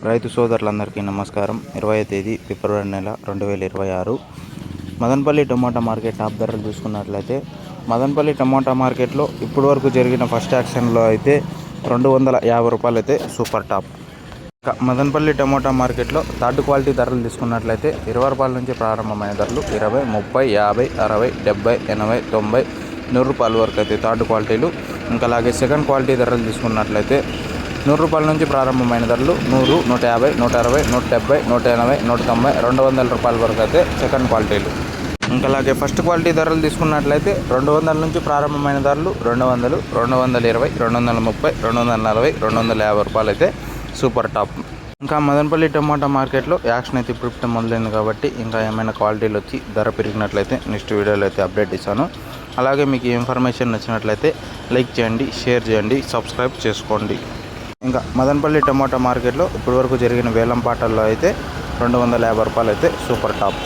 రైతు సోదరులందరికీ నమస్కారం. 20వ తేదీ ఫిబ్రవరి నెల 2026 మదనపల్లి టమోటా మార్కెట్ టాప్ ధరలు చూసుకున్నట్లయితే మదనపల్లి టమోటా మార్కెట్లో ఇప్పటి వరకు జరిగిన ఫస్ట్ యాక్షన్లో అయితే 250 రూపాయలు అయితే సూపర్ టాప్. మదనపల్లి టమోటా మార్కెట్లో థర్డ్ క్వాలిటీ ధరలు తీసుకున్నట్లయితే 20 రూపాయల నుంచి ప్రారంభమైన ధరలు 20, 30, 50, 60, 70, 80, 90, 100 రూపాయల వరకు అయితే థర్డ్ క్వాలిటీలు. ఇంకా అలాగే సెకండ్ క్వాలిటీ ధరలు తీసుకున్నట్లయితే 100 రూపాయల నుంచి ప్రారంభమైన ధరలు 100, 150, 160, 170, 180, 190, 200 రూపాయల వరకు అయితే సెకండ్ క్వాలిటీలు. ఇంకా అలాగే ఫస్ట్ క్వాలిటీ ధరలు తీసుకున్నట్లయితే 200 నుంచి ప్రారంభమైన ధరలు 200, 220, 230, 240, 250 రూపాయలు అయితే సూపర్ టాప్. ఇంకా మదనపల్లి టమాటా మార్కెట్లో యాక్షన్ అయితే ఇప్పుడు మొదలైంది కాబట్టి ఇంకా ఏమైనా క్వాలిటీలు వచ్చి ధర పెరిగినట్లయితే నెక్స్ట్ వీడియోలో అయితే అప్డేట్ ఇస్తాను. అలాగే మీకు ఈ ఇన్ఫర్మేషన్ నచ్చినట్లయితే లైక్ చేయండి, షేర్ చేయండి, సబ్స్క్రైబ్ చేసుకోండి. ఇంకా మదనపల్లి టమాటా మార్కెట్లో ఇప్పటివరకు జరిగిన వేలం పాటల్లో అయితే 250 రూపాయలు అయితే సూపర్ టాప్.